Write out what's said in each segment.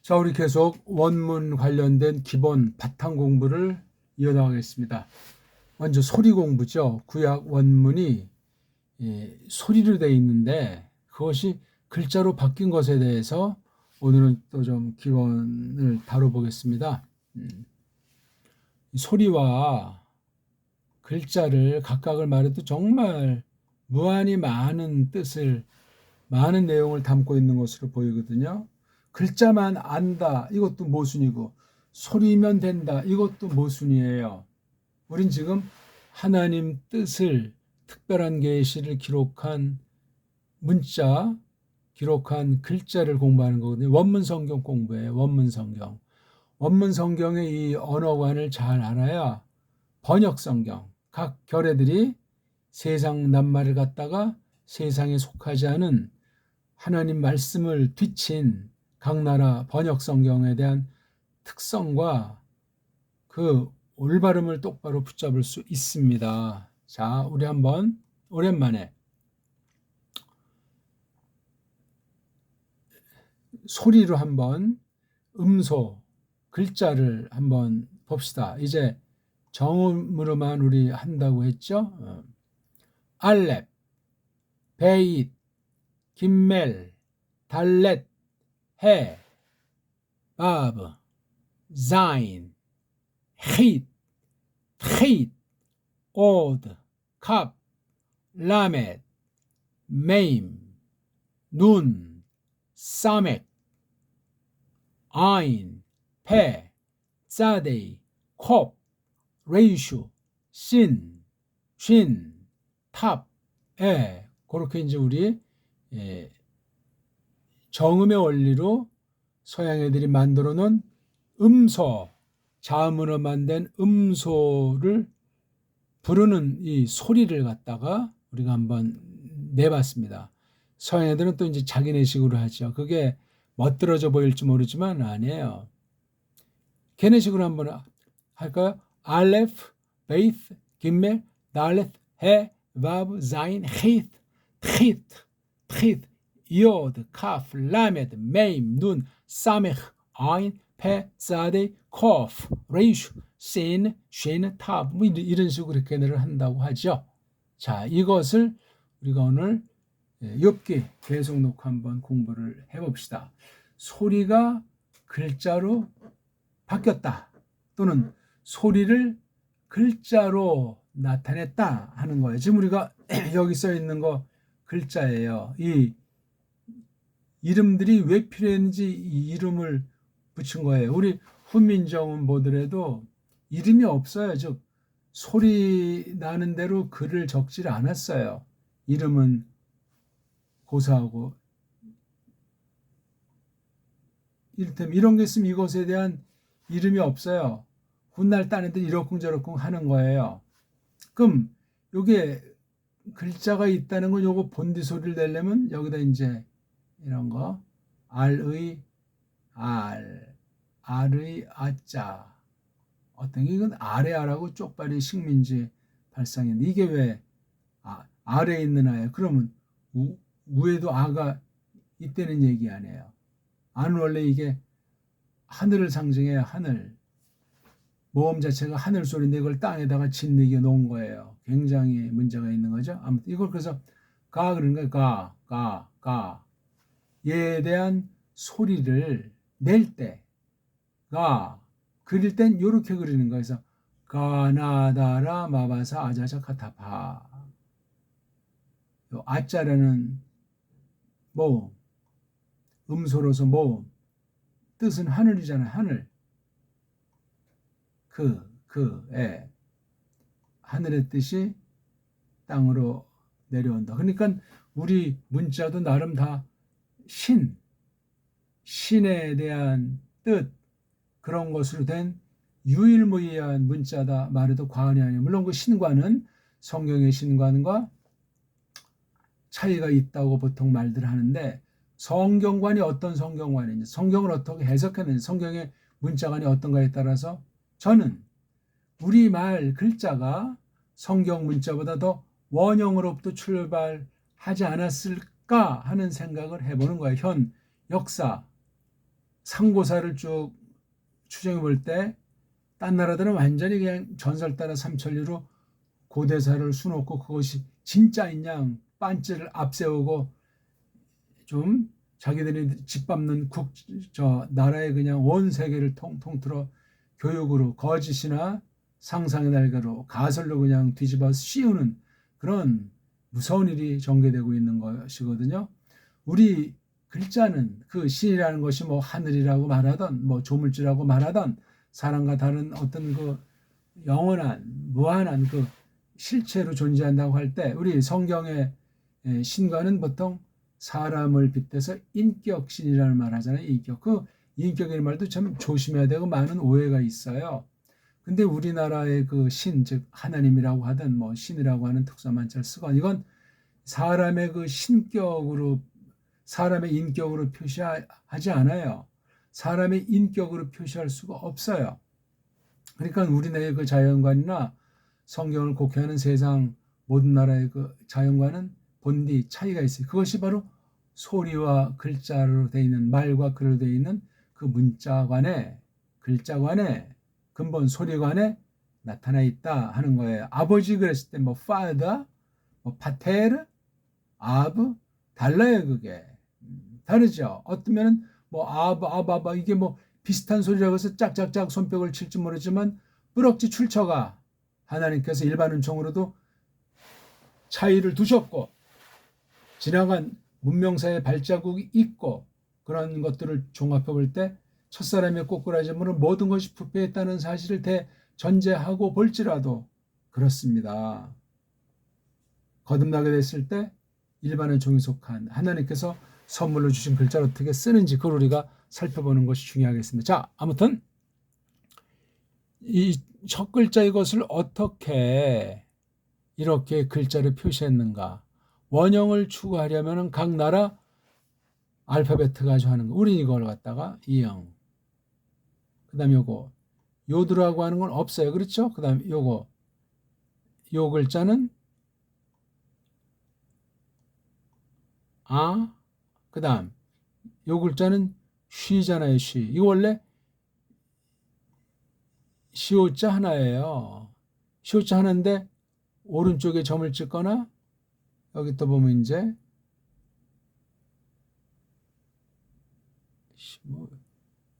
자, 우리 계속 원문 관련된 기본 바탕 공부를 이어나가겠습니다. 먼저 소리 공부죠. 구약 원문이 소리로 되어 있는데 그것이 글자로 바뀐 것에 대해서 오늘은 또 좀 기본을 다뤄보겠습니다. 소리와 글자를 각각을 말해도 정말 무한히 많은 뜻을, 많은 내용을 담고 있는 것으로 보이거든요. 글자만 안다, 이것도 모순이고, 소리면 된다, 이것도 모순이에요. 우린 지금 하나님 뜻을, 특별한 계시를 기록한 문자, 기록한 글자를 공부하는 거거든요. 원문 성경 공부예요. 원문 성경. 원문 성경의 이 언어관을 잘 알아야 번역 성경, 각 결애들이 세상 낱말을 갖다가 세상에 속하지 않은 하나님 말씀을 뒤친 각 나라 번역 성경에 대한 특성과 그 올바름을 똑바로 붙잡을 수 있습니다. 자, 우리 한번 오랜만에 소리로 한번 음소 글자를 한번 봅시다. 이제 정음으로만 우리 한다고 했죠. 알렙, 베잇, 김멜, 달렛, 해, 바브, 자인, 힛, 트잇, 오드, 갑, 라멧, 메임, 눈, 사멕, 아인, 페, 짜데이, 콥, 레이슈, 신, 쉰, 탑, 에. 그렇게 이제 우리 정음의 원리로 서양 애들이 만들어 놓은 음소, 자음으로 만든 음소를 부르는 이 소리를 갖다가 우리가 한번 내봤습니다. 서양 애들은 또 이제 자기네식으로 하죠. 그게 멋들어져 보일지 모르지만 아니에요. 걔네식으로 한번 할까요? 알레프, 베이트, 김멜, 달렛, 해, 바브, 자인, 힛, 트잇, 트잇, 요드, 카프, 라메드, 메임, 눈, 사메흐, 아인, 페, 사데이, 코프, 레이슈, 신, 쉰, 탑, 뭐 이런 식으로 걔네를 한다고 하죠. 자, 이것을 우리가 오늘 욥기 계속 놓고 한번 공부를 해봅시다. 소리가 글자로 바뀌었다, 또는 소리를 글자로 나타냈다 하는 거예요. 지금 우리가 여기 써 있는 거 글자예요. 이 이름들이 왜 필요했는지 이 이름을 붙인 거예요. 우리 훈민정음 보더라도 이름이 없어요. 즉 소리 나는 대로 글을 적질 않았어요. 이름은 고사하고, 이를테면 이런 게 있으면 이것에 대한 이름이 없어요. 훗날 따는데 이러쿵저러쿵 하는 거예요. 그럼 요게 글자가 있다는 건 요거 본디 소리를 내려면 여기다 이제 이런 거 알의 알, 알의 아자, 어떤 게 이건 아래아라고 쪽발이 식민지 발상인데 이게 왜 아래에 있는 아예요? 그러면 위에도 아가 있다는 얘기 아니에요. 아는 원래 이게 하늘을 상징해요. 하늘. 모음 자체가 하늘 소리인데 이걸 땅에다가 짓이겨 놓은 거예요. 굉장히 문제가 있는 거죠. 아무튼 이걸 그래서 가 그러는 거예요. 가. 얘에 대한 소리를 낼 때, 그릴 땐 요렇게 그리는 거예요. 그래서 가나다라 마바사 아자자 카타파. 요 아자라는 모음, 음소로서 모음, 뜻은 하늘이잖아요. 하늘. 하늘의 뜻이 땅으로 내려온다. 그러니까 우리 문자도 나름 다 신에 대한 뜻, 그런 것으로 된 유일무이한 문자다 말해도 과언이 아니에요. 물론 그 신과는, 성경의 신관과 차이가 있다고 보통 말들 하는데, 성경관이 어떤 성경관인지, 성경을 어떻게 해석했는지, 성경의 문자관이 어떤가에 따라서 저는 우리말 글자가 성경 문자보다 더 원형으로부터 출발하지 않았을까 하는 생각을 해보는 거예요. 현 역사, 상고사를 쭉 추정해 볼 때 딴 나라들은 완전히 그냥 전설 따라 삼천리로 고대사를 수놓고 그것이 진짜인 양 빤찌를 앞세우고 좀 자기들이 짓밟는 나라의 그냥 온 세계를 통틀어 교육으로 거짓이나 상상의 날개로 가설로 그냥 뒤집어 씌우는 그런 무서운 일이 전개되고 있는 것이거든요. 우리 글자는 그 신이라는 것이 뭐 하늘이라고 말하던 뭐 조물주라고 말하던 사람과 다른 어떤 그 영원한 무한한 그 실체로 존재한다고 할 때 우리 성경의 신과는 보통 사람을 빗대서 인격신이라는 말 하잖아요. 인격. 그 인격이라는 말도 참 조심해야 되고 많은 오해가 있어요. 근데 우리나라의 그 신, 즉 하나님이라고 하든 뭐 신이라고 하는 특수만자를 쓰건 이건 사람의 그 신격으로 사람의 인격으로 표시하지 않아요. 사람의 인격으로 표시할 수가 없어요. 그러니까 우리나라의 그 자연관이나 성경을 곡해하는 세상 모든 나라의 그 자연관은 본디 차이가 있어요. 그것이 바로 소리와 글자로 되어 있는 말과 글로 되어 있는 그 문자관에 글자관에 근본 소리관에 나타나 있다 하는 거예요. 아버지 그랬을 때 뭐 father, 뭐 pater, ab 달라요. 그게 다르죠. 어떠면은 뭐 아바 이게 뭐 비슷한 소리라고 해서 짝짝짝 손뼉을 칠지 모르지만 뿌럭지 출처가 하나님께서 일반 은총으로도 차이를 두셨고 지나간 문명사의 발자국이 있고 그런 것들을 종합해 볼 때 첫사람의 꼬꾸라짐으로 모든 것이 부패했다는 사실을 대전제하고 볼지라도 그렇습니다. 거듭나게 됐을 때 일반 은총에 속한 하나님께서 선물로 주신 글자를 어떻게 쓰는지 그걸 우리가 살펴보는 것이 중요하겠습니다. 자, 아무튼 이 첫 글자 이것을 어떻게 이렇게 글자를 표시했는가? 원형을 추구하려면 각 나라 알파벳 가지고 하는 거. 우린 이걸 갖다가 이형. 그다음 요거 요드라고 하는 건 없어요. 그렇죠? 그다음 요거 요 글자는 아. 그다음 요 글자는 쉬잖아요. 쉬. 이거 원래 시오자 하나예요. 시오자 하나인데 오른쪽에 점을 찍거나 여기 또 보면 이제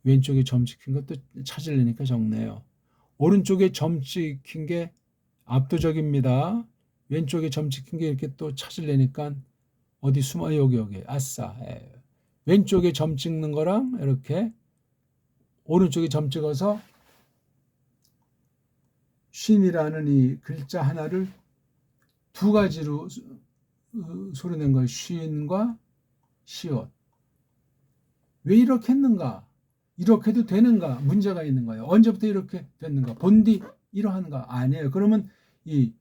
왼쪽에 점 찍힌 것도 찾으려니까 적네요. 오른쪽에 점 찍힌 게 압도적입니다. 왼쪽에 점 찍힌 게 이렇게 또 찾으려니까 어디 숨어 여기 아싸. 왼쪽에 점 찍는 거랑 이렇게 오른쪽에 점 찍어서 쉰이라는 이 글자 하나를 두 가지로 소리낸 거예요. 쉰과 시옷. 왜 이렇게 했는가? 이렇게도 되는가? 문제가 있는 거예요. 언제부터 이렇게 됐는가? 본디 이러한가? 아니에요. 그러면 이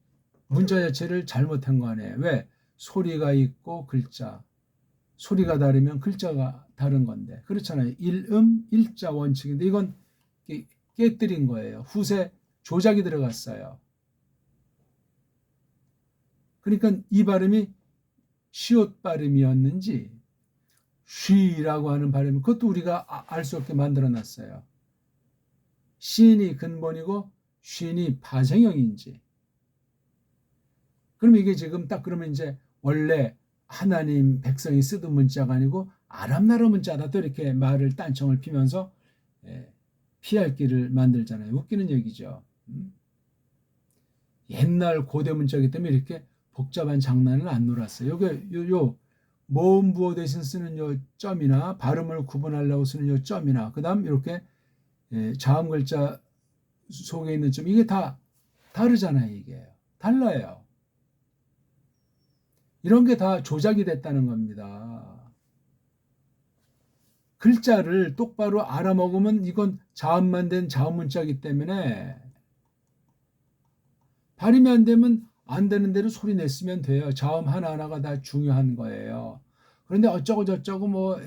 문자 자체를 잘못한 거 아니에요. 왜? 소리가 있고 글자. 소리가 다르면 글자가 다른 건데. 그렇잖아요. 일자 원칙인데 이건 깨뜨린 거예요. 후세 조작이 들어갔어요. 그러니까 이 발음이 시옷 발음이었는지 쉬라고 하는 발음 그것도 우리가 알 수 없게 만들어놨어요. 시인이 근본이고 쉰이 파생형인지 그럼 이게 지금 딱 그러면 이제 원래 하나님 백성이 쓰던 문자가 아니고 아랍 나라 문자다 또 이렇게 말을 딴청을 피면서 피할 길을 만들잖아요. 웃기는 얘기죠. 옛날 고대 문자이기 때문에 이렇게 복잡한 장난을 안 놀았어요. 요 모음 부호 대신 쓰는 요 점이나 발음을 구분하려고 쓰는 요 점이나 그다음 이렇게 자음 글자 속에 있는 점 이게 다 다르잖아요. 이게 달라요. 이런 게 다 조작이 됐다는 겁니다. 글자를 똑바로 알아먹으면 이건 자음만 된 자음 문자이기 때문에 발음이 안 되면 안 되는 대로 소리 냈으면 돼요. 자음 하나하나가 다 중요한 거예요. 그런데 어쩌고 저쩌고 뭐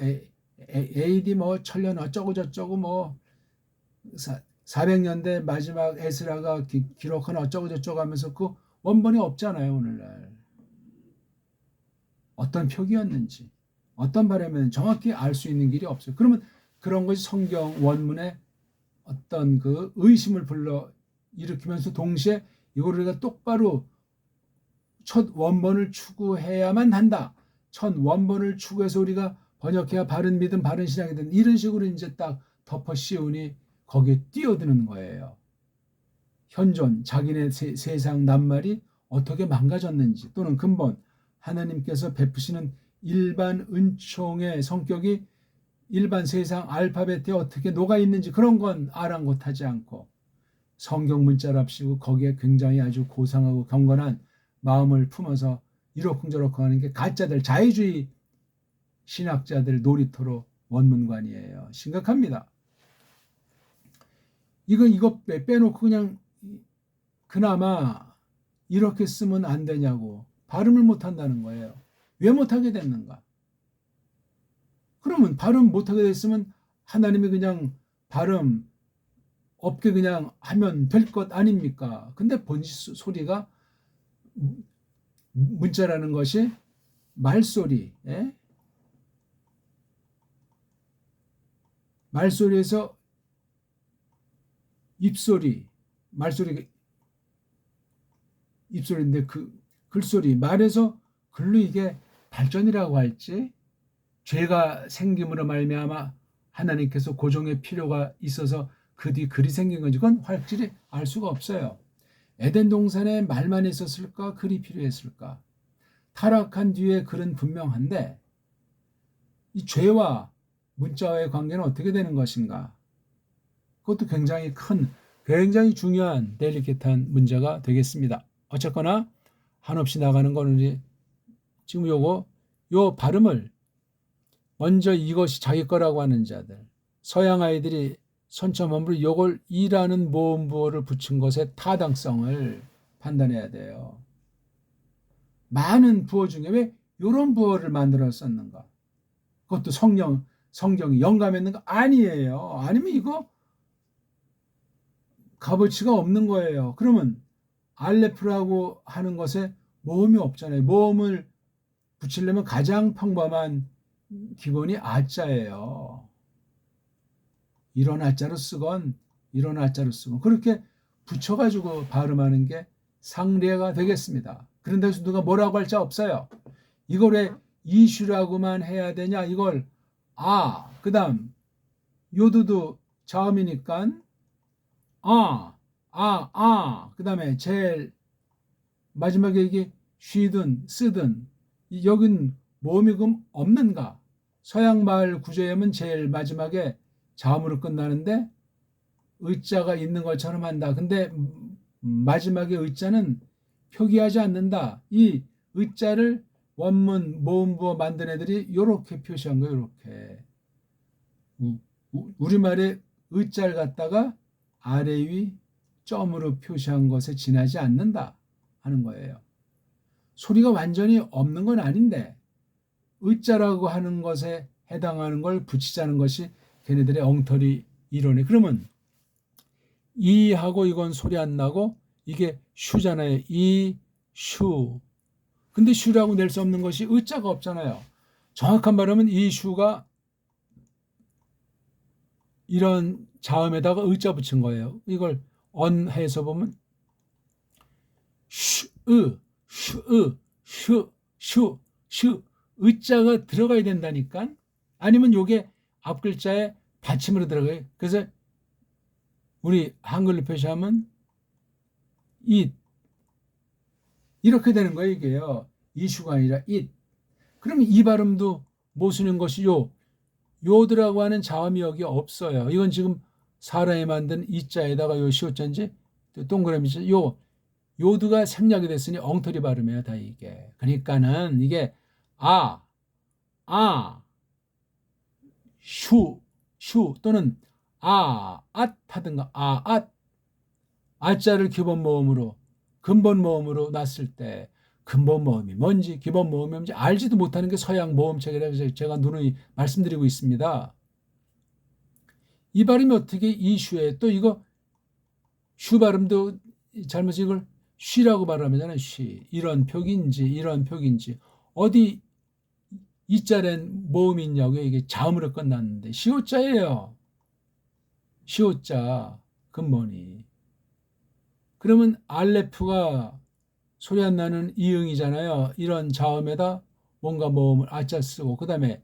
AD 뭐 천년 어쩌고 저쩌고 뭐 400년대 마지막 에스라가 기록한 어쩌고 저쩌고 하면서 그 원본이 없잖아요. 오늘날. 어떤 표기였는지 어떤 발음이었는지 정확히 알 수 있는 길이 없어요. 그러면 그런 것이 성경 원문에 어떤 그 의심을 불러 일으키면서 동시에 이걸 우리가 똑바로 첫 원본을 추구해야만 한다. 첫 원본을 추구해서 우리가 번역해야 바른 믿음, 바른 신앙이 된 이런 식으로 이제 딱 덮어 씌우니 거기에 뛰어드는 거예요. 현존, 자기네 세상 낱말이 어떻게 망가졌는지 또는 근본 하나님께서 베푸시는 일반 은총의 성격이 일반 세상 알파벳에 어떻게 녹아있는지 그런 건 아랑곳하지 않고 성경 문자랍시고 거기에 굉장히 아주 고상하고 경건한 마음을 품어서 이러쿵저러쿵 하는 게 가짜들 자유주의 신학자들 놀이터로 원문관이에요. 심각합니다. 이거 빼놓고 그냥 그나마 이렇게 쓰면 안 되냐고 발음을 못한다는 거예요. 왜 못하게 됐는가? 그러면 발음 못하게 됐으면 하나님이 그냥 발음 없게 그냥 하면 될 것 아닙니까? 근데 본질 소리가 문자라는 것이 말소리, 말소리에서 입소리, 말소리 입소리인데 그 글소리 말에서 글로 이게 발전이라고 할지 죄가 생김으로 말미암아 하나님께서 고종의 필요가 있어서 그 뒤 글이 생긴 건지 그건 확실히 알 수가 없어요. 에덴 동산에 말만 있었을까? 글이 필요했을까? 타락한 뒤에 글은 분명한데 이 죄와 문자와의 관계는 어떻게 되는 것인가? 그것도 굉장히 중요한 델리케이트한 문제가 되겠습니다. 어쨌거나 한없이 나가는 거는 지금 요 발음을 먼저 이것이 자기 거라고 하는 자들, 서양 아이들이 선점함으로 이걸 이라는 모음부호를 붙인 것의 타당성을 판단해야 돼요. 많은 부호 중에 왜 이런 부호를 만들어 썼는가? 그것도 성경이 영감했는가? 아니에요. 아니면 이거 값어치가 없는 거예요. 그러면 알레프라고 하는 것에 모음이 없잖아요. 모음을 붙이려면 가장 평범한 기본이 아자예요. 이런 아자로 쓰건 이런 아자로 쓰건 그렇게 붙여가지고 발음하는 게 상례가 되겠습니다. 그런데 누가 뭐라고 할 자 없어요. 이걸 왜 이슈라고만 해야 되냐? 이걸 그 다음 요도도 자음이니까 그 다음에 제일 마지막에 이게 쉬든 쓰든 여긴 모음이 그럼 없는가? 서양 말 구조에는 제일 마지막에 자음으로 끝나는데 의자가 있는 것처럼 한다. 근데 마지막에 의자는 표기하지 않는다. 이 의자를 원문 모음부호 만든 애들이 이렇게 표시한 거예요. 이렇게 우리말에 의자를 갖다가 아래 위 점으로 표시한 것에 지나지 않는다 하는 거예요. 소리가 완전히 없는 건 아닌데 의자라고 하는 것에 해당하는 걸 붙이자는 것이 걔네들의 엉터리 이론이. 그러면 이하고 이건 소리 안 나고 이게 슈잖아요. 이, 슈. 근데 슈라고 낼 수 없는 것이 의자가 없잖아요. 정확한 말하면 이 슈가 이런 자음에다가 의자 붙인 거예요. 이걸 언해서 보면 슈, 슈 의자가 들어가야 된다니까. 아니면 요게 앞 글자에 받침으로 들어가요. 그래서 우리 한글로 표시하면 it 이렇게 되는 거예요. 이게요. 이슈가 아니라 it. 그러면 이 발음도 모순인 것이 요드라고 하는 자음이 여기 없어요. 이건 지금 사람이 만든 이자에다가 요 시옷자인지 동그라미지 요드가 생략이 됐으니 엉터리 발음이에요. 다 이게. 그러니까는 이게 슈 또는 하든가 아자를 기본 모음으로 근본 모음으로 놨을 때 근본 모음이 뭔지 기본 모음이 뭔지 알지도 못하는 게 서양 모음책이라고 제가 누누이 말씀드리고 있습니다. 이 발음이 어떻게 이슈에 또 이거 슈 발음도 잘못해서 이걸 쉬라고 발음하잖아요. 쉬. 이런 표기인지 어디 이자는 모음이 있냐고요? 이게 자음으로 끝났는데 시오자예요. 시오자 근본이. 그러면 알레프가 소리 안 나는 이응이잖아요. 이런 자음에다 뭔가 모음을 아자 쓰고 그 다음에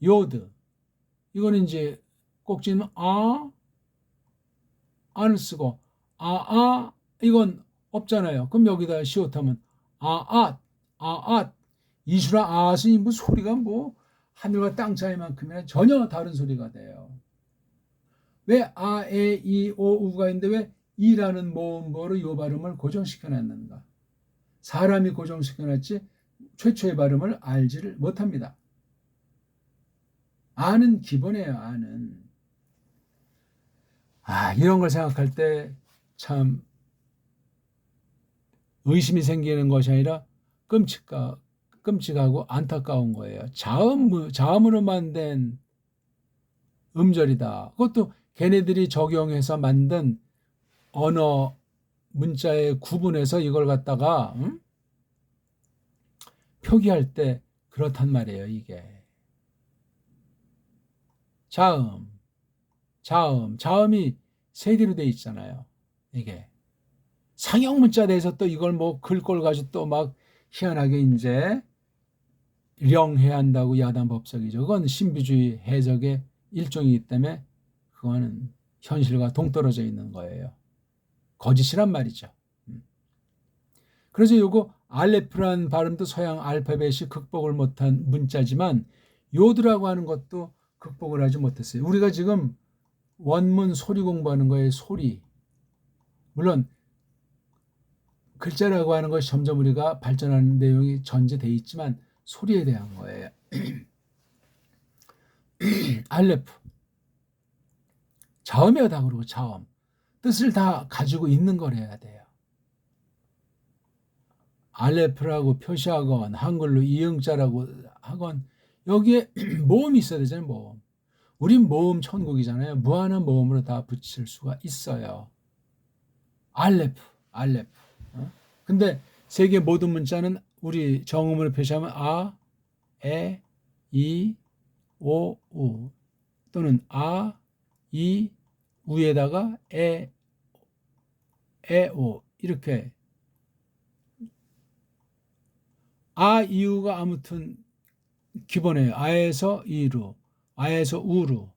요드 이거는 이제 꼭지는 아를 쓰고 이건 없잖아요. 그럼 여기다 시옷하면 이수라 아스이 뭐 소리가 뭐 하늘과 땅 차이만큼이나 전혀 다른 소리가 돼요. 왜 에, 이, 오, 우가 있는데 왜 이라는 모음보로 요 발음을 고정시켜 놨는가? 사람이 고정시켜 놨지 최초의 발음을 알지를 못합니다. 아는 기본이에요. 아는. 이런 걸 생각할 때 참 의심이 생기는 것이 아니라 끔찍하고 안타까운 거예요. 자음으로 만든 음절이다. 그것도 걔네들이 적용해서 만든 언어 문자의 구분해서 이걸 갖다가 표기할 때 그렇단 말이에요. 이게 자음이 세 개로 돼 있잖아요. 이게 상형 문자 대해서 또 이걸 뭐 글꼴 가지고 또 막 희한하게 이제 령해야 한다고 야단 법석이죠. 그건 신비주의 해석의 일종이기 때문에 그거는 현실과 동떨어져 있는 거예요. 거짓이란 말이죠. 그래서 요거 알레프란 발음도 서양 알파벳이 극복을 못한 문자지만 요드라고 하는 것도 극복을 하지 못했어요. 우리가 지금 원문 소리 공부하는 거예요. 소리. 물론 글자라고 하는 것이 점점 우리가 발전하는 내용이 전제되어 있지만 소리에 대한 거예요. 알레프. 자음이야 다 그러고 자음. 뜻을 다 가지고 있는 걸 해야 돼요. 알레프라고 표시하건 한글로 이응자라고 하건 여기에 모음이 있어야 되잖아요. 모음. 우린 모음 천국이잖아요. 무한한 모음으로 다 붙일 수가 있어요. 알레프. 근데 세계 모든 문자는 우리 정음으로 표시하면 아, 에, 이, 오, 우 또는 아, 이, 우에다가 에, 오 이렇게 이우가 아무튼 기본이에요. 아에서 이루, 아에서 우루,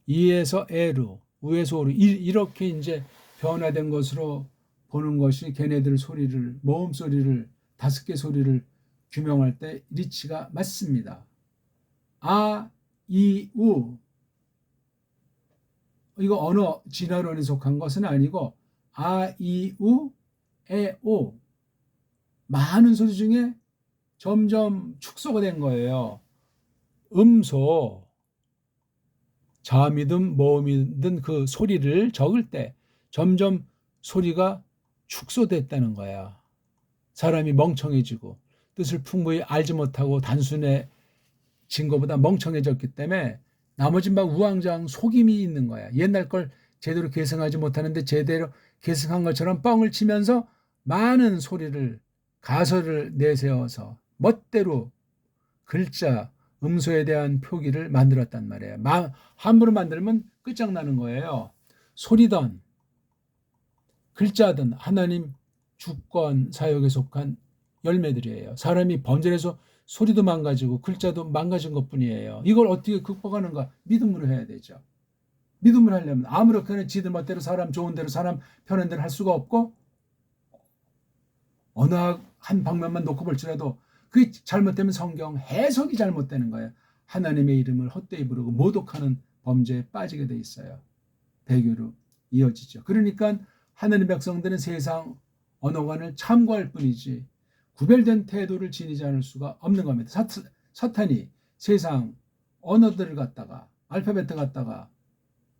이에서 에루, 우에서 오루 이렇게 이제 변화된 것으로 보는 것이 걔네들 소리를 모음 소리를 5개 소리를 규명할 때 리치가 맞습니다. 아, 이, 우 이거 언어 진화론에 속한 것은 아니고 아, 이, 우, 에, 오 많은 소리 중에 점점 축소가 된 거예요. 음소 자음이든 모음이든 그 소리를 적을 때 점점 소리가 축소됐다는 거야. 사람이 멍청해지고 뜻을 풍부히 알지 못하고 단순해진 것보다 멍청해졌기 때문에 나머지 막 우왕좌왕 속임이 있는 거야. 옛날 걸 제대로 계승하지 못하는데 제대로 계승한 것처럼 뻥을 치면서 많은 소리를 가설을 내세워서 멋대로 글자 음소에 대한 표기를 만들었단 말이에요. 함부로 만들면 끝장나는 거예요. 소리든 글자든 하나님 주권 사역에 속한 열매들이에요. 사람이 번전해서 소리도 망가지고 글자도 망가진 것뿐이에요. 이걸 어떻게 극복하는가? 믿음으로 해야 되죠. 믿음을 하려면 아무렇게나 지들 멋대로 사람 좋은 대로 사람 편한 대로 할 수가 없고 어느 한 방면만 놓고 볼지라도 그게 잘못되면 성경 해석이 잘못되는 거예요. 하나님의 이름을 헛되이 부르고 모독하는 범죄에 빠지게 돼 있어요. 배교로 이어지죠. 그러니까 하나님 백성들은 세상 언어관을 참고할 뿐이지 구별된 태도를 지니지 않을 수가 없는 겁니다. 사탄이 세상 언어들을 갖다가 알파벳을 갖다가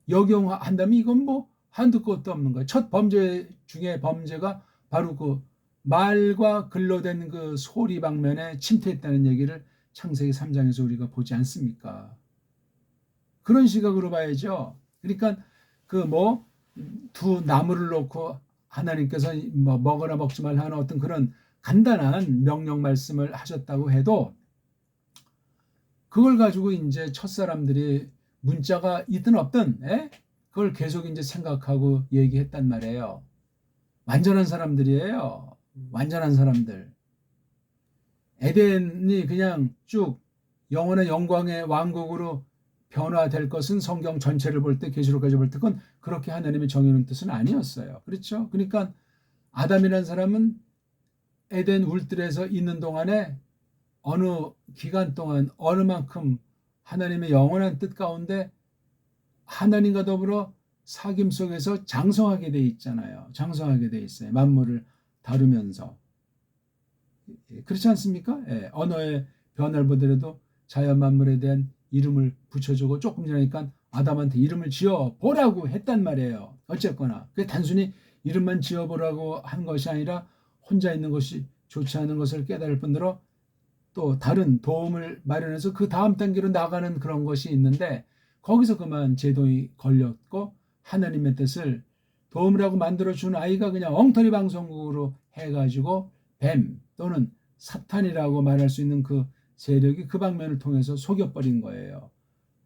역용한다면 이건 뭐 한두 것도 없는 거예요. 첫 범죄 중에 범죄가 바로 그 말과 글로 된 그 소리 방면에 침투했다는 얘기를 창세기 3장에서 우리가 보지 않습니까? 그런 시각으로 봐야죠. 그러니까 그 두 나무를 놓고 하나님께서 뭐 먹으나 먹지 말라 하는 어떤 그런 간단한 명령 말씀을 하셨다고 해도 그걸 가지고 이제 첫사람들이 문자가 있든 없든 그걸 계속 이제 생각하고 얘기했단 말이에요. 완전한 사람들이에요. 완전한 사람들. 에덴이 그냥 쭉 영원한 영광의 왕국으로 변화될 것은 성경 전체를 볼 때, 계시록까지 볼 때 그건 그렇게 하나님의 정해놓은 뜻은 아니었어요. 그렇죠? 그러니까 아담이라는 사람은 에덴 울들에서 있는 동안에 어느 기간 동안 어느 만큼 하나님의 영원한 뜻 가운데 하나님과 더불어 사귐 속에서 장성하게 돼 있잖아요. 장성하게 돼 있어요. 만물을 다루면서. 그렇지 않습니까? 언어의 변화를 보더라도 자연 만물에 대한 이름을 붙여주고 조금 지나니까 아담한테 이름을 지어보라고 했단 말이에요. 어쨌거나 그게 단순히 이름만 지어보라고 한 것이 아니라 혼자 있는 것이 좋지 않은 것을 깨달을 뿐더러 또 다른 도움을 마련해서 그 다음 단계로 나가는 그런 것이 있는데 거기서 그만 제동이 걸렸고 하나님의 뜻을 도움을 하고 만들어준 아이가 그냥 엉터리 방송국으로 해가지고 뱀 또는 사탄이라고 말할 수 있는 그 세력이 그 방면을 통해서 속여버린 거예요.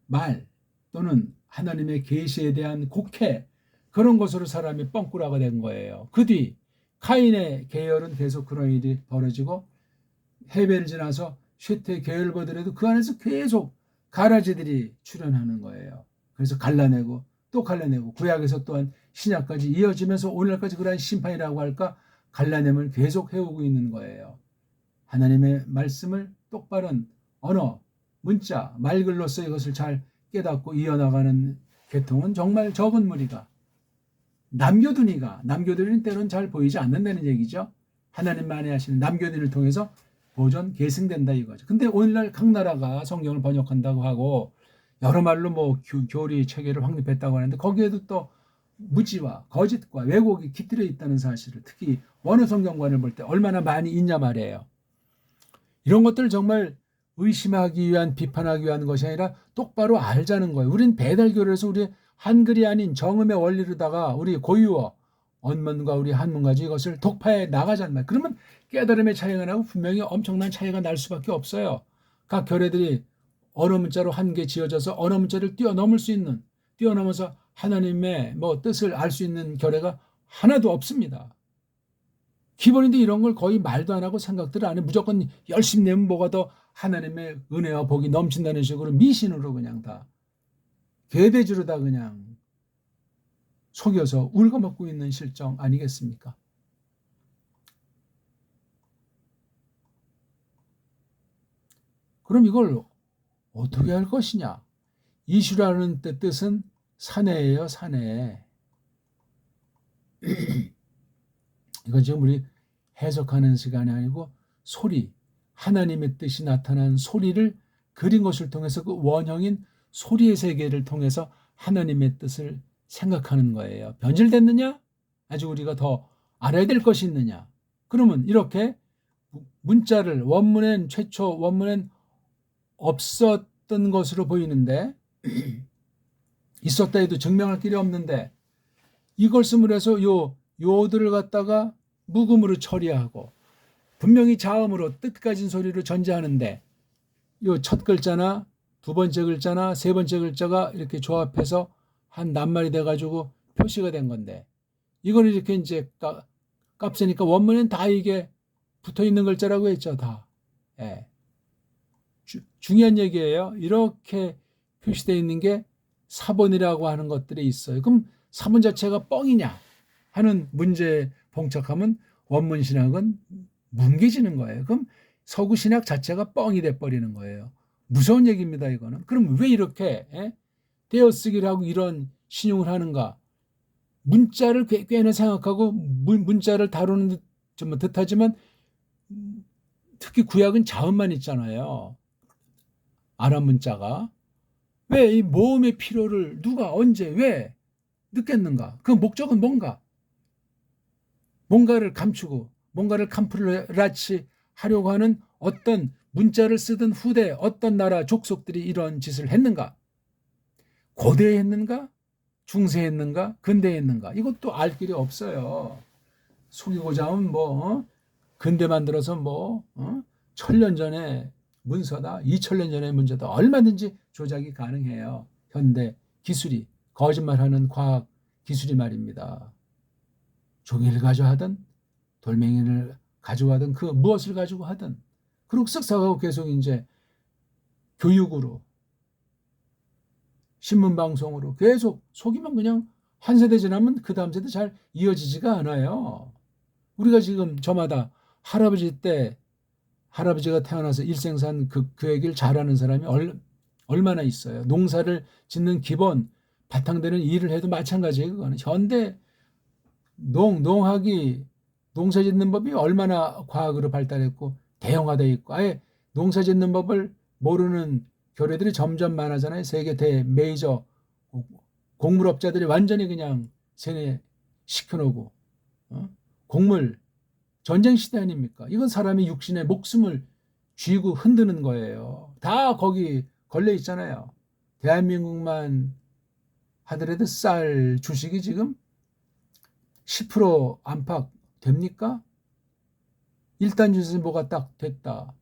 말 또는 하나님의 계시에 대한 곡해 그런 것으로 사람이 뻥꾸라가 된 거예요. 그 뒤 카인의 계열은 계속 그런 일이 벌어지고 헤벨을 지나서 쉐트의 계열을 보더라도 그 안에서 계속 가라지들이 출현하는 거예요. 그래서 갈라내고 또 갈라내고 구약에서 또한 신약까지 이어지면서 오늘날까지 그러한 심판이라고 할까 갈라냄을 계속 해오고 있는 거예요. 하나님의 말씀을 똑바른 언어, 문자, 말글로서 이것을 잘 깨닫고 이어나가는 계통은 정말 적은 무리가 남겨두니는 때로는 잘 보이지 않는다는 얘기죠. 하나님만이 하시는 남겨두니를 통해서 보존 계승된다 이거죠. 근데 오늘날 각 나라가 성경을 번역한다고 하고 여러 말로 뭐 교리 체계를 확립했다고 하는데 거기에도 또 무지와 거짓과 왜곡이 깃들어 있다는 사실을 특히 원어 성경관을 볼 때 얼마나 많이 있냐 말이에요. 이런 것들을 정말 의심하기 위한 비판하기 위한 것이 아니라 똑바로 알자는 거예요. 우린 배달교를 해서 우리 한글이 아닌 정음의 원리로다가 우리 고유어 언문과 우리 한문까지 이것을 독파해 나가자는 말. 그러면 깨달음의 차이가 나고 분명히 엄청난 차이가 날 수밖에 없어요. 각 결례들이 언어 문자로 한 개 지어져서 언어 문자를 뛰어넘을 수 있는 뛰어넘어서 하나님의 뭐 뜻을 알 수 있는 결례가 하나도 없습니다. 기본인데 이런 걸 거의 말도 안 하고 생각들 안 해. 무조건 열심히 내면 뭐가 더 하나님의 은혜와 복이 넘친다는 식으로 미신으로 그냥 다 개돼지로 다 그냥 속여서 울거먹고 있는 실정 아니겠습니까? 그럼 이걸 어떻게 할 것이냐? 이슈라는 뜻은 사내예요, 사내. 이건 지금 우리 해석하는 시간이 아니고 소리, 하나님의 뜻이 나타난 소리를 그린 것을 통해서 그 원형인 소리의 세계를 통해서 하나님의 뜻을 생각하는 거예요. 변질됐느냐? 아직 우리가 더 알아야 될 것이 있느냐? 그러면 이렇게 문자를 최초 원문엔 없었던 것으로 보이는데 있었다 해도 증명할 길이 없는데 이걸 쓰므로 해서 요들을 갖다가 묵음으로 처리하고 분명히 자음으로 뜻 가진 소리로 전제하는데 요 첫 글자나 두 번째 글자나 세 번째 글자가 이렇게 조합해서 한 낱말이 돼가지고 표시가 된 건데 이걸 이렇게 이제 깝으니까 원문엔 다 이게 붙어 있는 글자라고 했죠. 다. 예. 중요한 얘기예요. 이렇게 표시되어 있는 게 사본이라고 하는 것들이 있어요. 그럼 사본 자체가 뻥이냐 하는 문제에 봉착하면 원문 신학은 뭉개지는 거예요. 그럼 서구 신학 자체가 뻥이 돼버리는 거예요. 무서운 얘기입니다. 이거는. 그럼 왜 이렇게 떼어쓰기를 하고 이런 신용을 하는가? 문자를 꽤나 생각하고 문자를 다루는 듯하지만 특히 구약은 자음만 있잖아요. 아람 문자가. 왜 이 모음의 필요를 누가 언제 왜 느꼈는가? 그 목적은 뭔가? 뭔가를 감추고 뭔가를 캠프라치 하려고 하는 어떤 문자를 쓰던 후대 어떤 나라 족속들이 이런 짓을 했는가? 고대에 했는가? 중세에 했는가? 근대에 했는가? 이것도 알 길이 없어요. 속이고자 하면 근대 만들어서 천년 전에 문서다. 2000년 전의 문제다. 얼마든지 조작이 가능해요. 현대 기술이, 거짓말하는 과학 기술이 말입니다. 종이를 가져하든 돌멩이를 가져가든 그 무엇을 가지고 하든 그리고 쓱싹하고 계속 이제 교육으로 신문방송으로 계속 속이면 그냥 한 세대 지나면 그 다음 세대 잘 이어지지가 않아요. 우리가 지금 저마다 할아버지가 태어나서 일생산 그 얘기를 잘하는 사람이 얼마나 있어요. 농사를 짓는 기본 바탕되는 일을 해도 마찬가지예요. 그거는 현대 농학이 농사 짓는 법이 얼마나 과학으로 발달했고 대형화되어 있고 아예 농사 짓는 법을 모르는 교회들이 점점 많아잖아요. 세계 메이저 곡물업자들이 완전히 그냥 세뇌시켜놓고 곡물 전쟁 시대 아닙니까? 이건 사람이 육신의 목숨을 쥐고 흔드는 거예요. 다 거기 걸려 있잖아요. 대한민국만 하더라도 쌀 주식이 지금 10% 안팎 됩니까? 1단 주식보가 딱 됐다.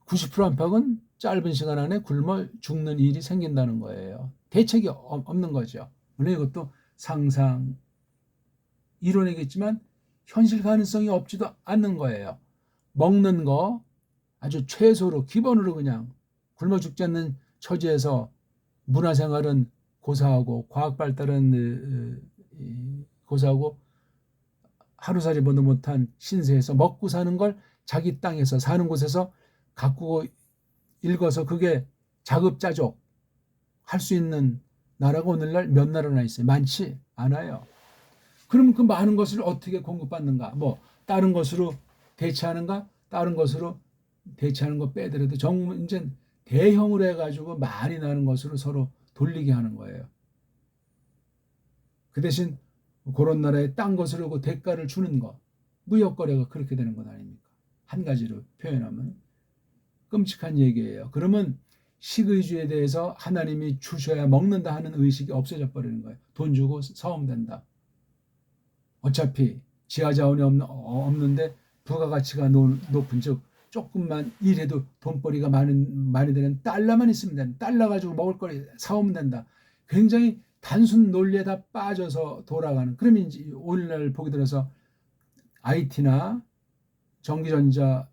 90% 안팎은 짧은 시간 안에 굶어 죽는 일이 생긴다는 거예요. 대책이 없는 거죠. 물론 이것도 상상, 이론이겠지만 현실 가능성이 없지도 않는 거예요. 먹는 거 아주 최소로 기본으로 그냥 굶어 죽지 않는 처지에서 문화생활은 고사하고 과학 발달은 고사하고 하루살이보도 못한 신세에서 먹고 사는 걸 자기 땅에서 사는 곳에서 가꾸고 읽어서 그게 자급자족 할 수 있는 나라가 오늘날 몇 나라나 있어요. 많지 않아요. 그럼 그 많은 것을 어떻게 공급받는가? 뭐 다른 것으로 대체하는가? 다른 것으로 대체하는 거 빼더라도 이제 대형으로 해가지고 많이 나는 것으로 서로 돌리게 하는 거예요. 그 대신 그런 나라에 딴 것을 하고 대가를 주는 거, 무역거래가 그렇게 되는 것 아닙니까? 한 가지로 표현하면 끔찍한 얘기예요. 그러면 식의주에 대해서 하나님이 주셔야 먹는다 하는 의식이 없어져 버리는 거예요. 돈 주고 사오면 된다. 어차피 지하자원이 없는데 부가가치가 높은 즉 조금만 일해도 돈벌이가 많이 되는 달러만 있으면 된다. 달러 가지고 먹을 거리 사오면 된다. 굉장히 단순 논리에 다 빠져서 돌아가는. 그러면 이제 오늘날 보게 들어서 IT나 전기전자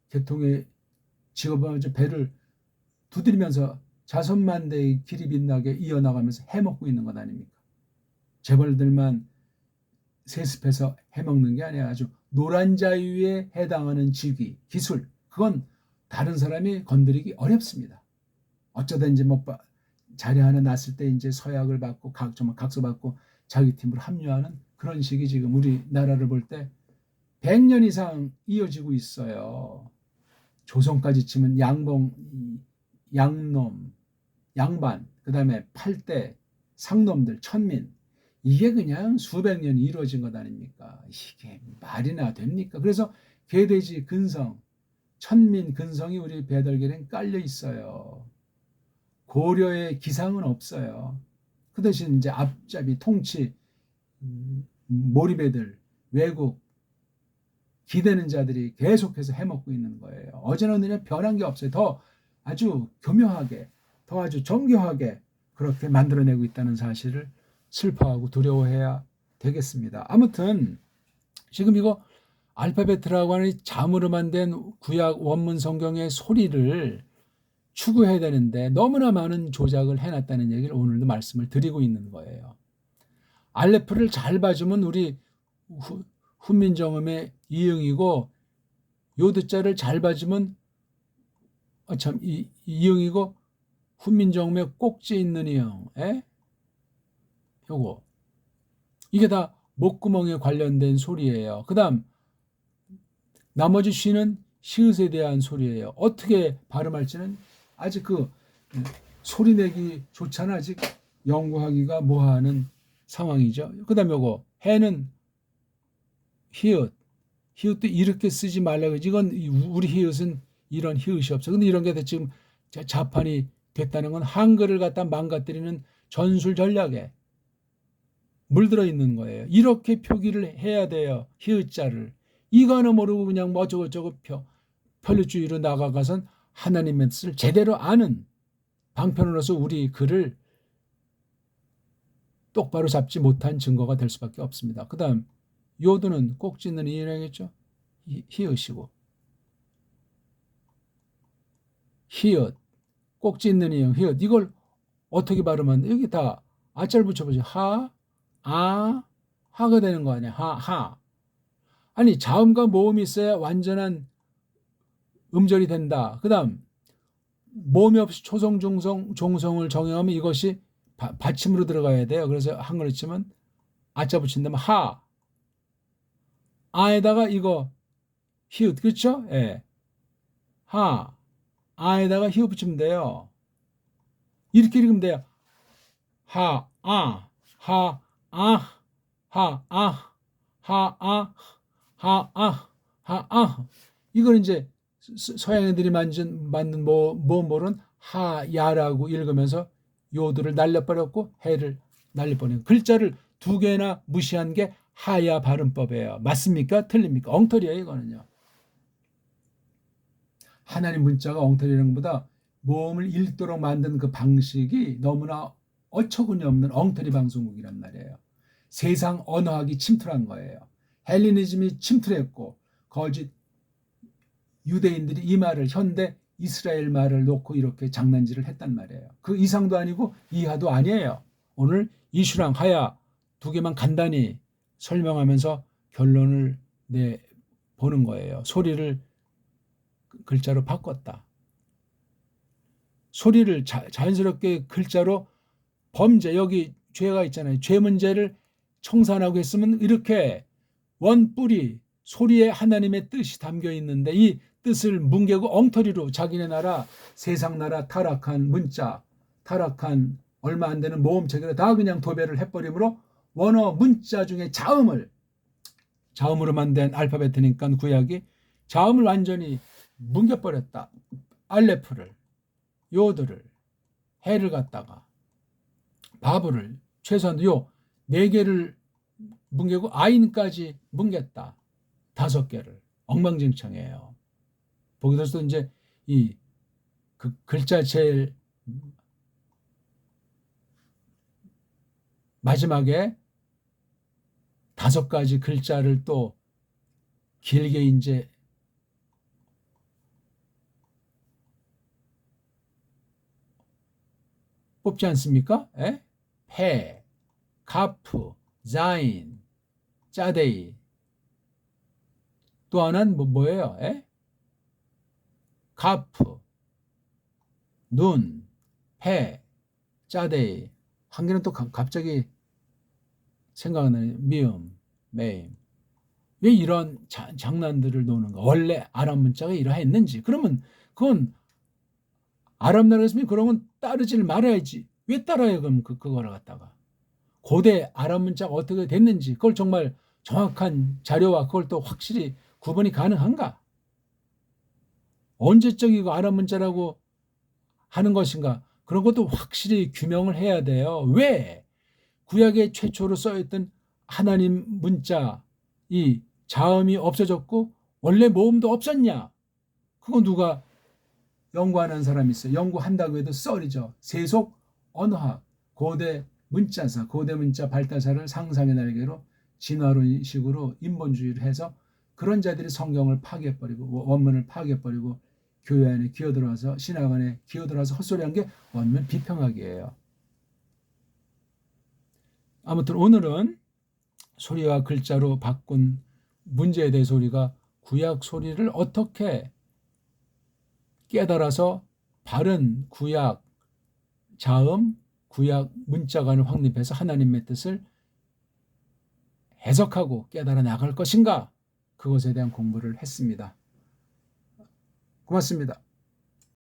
계통의 직업은 배를 두드리면서 자선만 대의 길이 빛나게 이어나가면서 해먹고 있는 것 아닙니까? 재벌들만 세습해서 해먹는 게 아니라 아주 노란 자유에 해당하는 직위, 기술, 그건 다른 사람이 건드리기 어렵습니다. 어쩌다 이제 뭐 자리 하나 났을 때 이제 서약을 받고 각서받고 자기 팀으로 합류하는 그런 식이 지금 우리나라를 볼 때 100년 이상 이어지고 있어요. 조선까지 치면 양놈, 양반, 그 다음에 8대, 상놈들, 천민, 이게 그냥 수백 년이 이루어진 것 아닙니까? 이게 말이나 됩니까? 그래서 계돼지 근성, 천민 근성이 우리 배달결에 깔려 있어요. 고려의 기상은 없어요. 그 대신 이제 앞잡이 통치, 몰입애들, 외국, 기대는 자들이 계속해서 해먹고 있는 거예요. 어제나 오늘이나 변한 게 없어요. 더 아주 교묘하게, 더 아주 정교하게 그렇게 만들어내고 있다는 사실을 슬퍼하고 두려워해야 되겠습니다. 아무튼 지금 이거 알파벳이라고 하는 자문으로 만든 구약 원문 성경의 소리를 추구해야 되는데 너무나 많은 조작을 해놨다는 얘기를 오늘도 말씀을 드리고 있는 거예요. 알레프를 잘 봐주면 우리 훈민정음의 이응이고 요드자를 잘 봐주면 이응이고 훈민정음의 꼭지 있는 이응, 요거 이게 다 목구멍에 관련된 소리예요. 그 다음 나머지 쉬는 시읒에 대한 소리예요. 어떻게 발음할지는 아직 그 소리 내기조차는 아직 연구하기가 뭐하는 상황이죠. 그 다음에 요거 해는 히읗도 이렇게 쓰지 말라고. 이건 우리 히읗은 이런 히읗이 없어. 근데 이런 게 지금 자판이 됐다는 건 한글을 갖다 망가뜨리는 전술 전략에 물들어 있는 거예요. 이렇게 표기를 해야 돼요. 히읗자를. 이거 하나 모르고 그냥 뭐 저거 편리주의로 나아가선 하나님의 뜻을 제대로 아는 방편으로서 우리 글을 똑바로 잡지 못한 증거가 될 수밖에 없습니다. 그 다음 요드는 꼭 짓는 이유라겠죠. 히읗이고 히읗 꼭 짓는 이유 히읗 이걸 어떻게 발음하면 돼? 여기 다 아자를 붙여보죠. 하가 되는 거 아니야. 하. 아니 자음과 모음이 있어야 완전한 음절이 된다. 그 다음 모음이 없이 초성, 중성, 종성을 정형하면 이것이 받침으로 들어가야 돼요. 그래서 한글로 치면 아자 붙인다면 하. 아에다가 이거 히읗 그렇죠? 예. 하. 아에다가 히읗 붙이면 돼요. 이렇게 읽으면 돼요. 하, 아, 하, 아, 하, 아, 하, 아, 하, 아, 하, 아. 이걸 이제 서양 애들이 만든 모음은 하야라고 읽으면서 요들을 날려버렸고 해를 날려버리는 글자를 두 개나 무시한 게 하야 발음법이에요. 맞습니까? 틀립니까? 엉터리예요 이거는요. 하나님 문자가 엉터리라는 것보다 모음을 읽도록 만든 그 방식이 너무나 어처구니 없는 엉터리 방송국이란 말이에요. 세상 언어학이 침투한 거예요. 헬리니즘이 침투했고 거짓 유대인들이 이 말을 현대 이스라엘 말을 놓고 이렇게 장난질을 했단 말이에요. 그 이상도 아니고 이하도 아니에요. 오늘 이슈랑 하야 두 개만 간단히 설명하면서 결론을 내보는 거예요. 소리를 글자로 바꿨다. 소리를 자연스럽게 글자로 범죄 여기 죄가 있잖아요. 죄 문제를 청산하고 했으면 이렇게 원뿌리 소리에 하나님의 뜻이 담겨 있는데 이 뜻을 뭉개고 엉터리로 자기네 나라 세상 나라 타락한 문자 타락한 얼마 안 되는 모음체계를 다 그냥 도배를 해버리므로 원어 문자 중에 자음으로 만든 알파벳이니까 구약이 자음을 완전히 뭉개버렸다. 알레프를 요드를 해를 갖다가 바브를 최소한 요 4개를 뭉개고 아인까지 뭉갰다. 5개를 엉망진창이에요. 보기 드서도 이제 이 그 글자 제일 마지막에 5가지 글자를 또 길게 이제 뽑지 않습니까? 에? 페, 카프, 자인, 짜데이. 또 하나는 뭐예요? 에? 카프, 눈, 페, 짜데이. 한 개는 또 갑자기 생각나는 미음, 메임. 왜 이런 장난들을 노는가? 원래 아랍 문자가 이러했는지. 그러면 그건 아랍 나라였으면 그러면 따르질 말아야지. 왜 따라요? 그럼 그거를 갖다가. 고대 아랍 문자가 어떻게 됐는지 그걸 정말 정확한 자료와 그걸 또 확실히 구분이 가능한가? 언제적 이거 아랍 문자라고 하는 것인가? 그런 것도 확실히 규명을 해야 돼요. 왜? 구약의 최초로 써있던 하나님 문자 이 자음이 없어졌고 원래 모음도 없었냐? 그거 누가 연구하는 사람이 있어요. 연구한다고 해도 썰이죠. 세속 언어학, 고대 문자사, 고대 문자 발달사를 상상의 날개로 진화론식으로 인본주의를 해서 그런 자들이 성경을 파괴해버리고 원문을 파괴해버리고 교회 안에 기어들어와서 신학 안에 기어들어와서 헛소리한 게 원문 비평학이에요. 아무튼 오늘은 소리와 글자로 바꾼 문제에 대해서 우리가 구약 소리를 어떻게 깨달아서 바른 구약 자음, 구약 문자간을 확립해서 하나님의 뜻을 해석하고 깨달아 나갈 것인가? 그것에 대한 공부를 했습니다. 고맙습니다.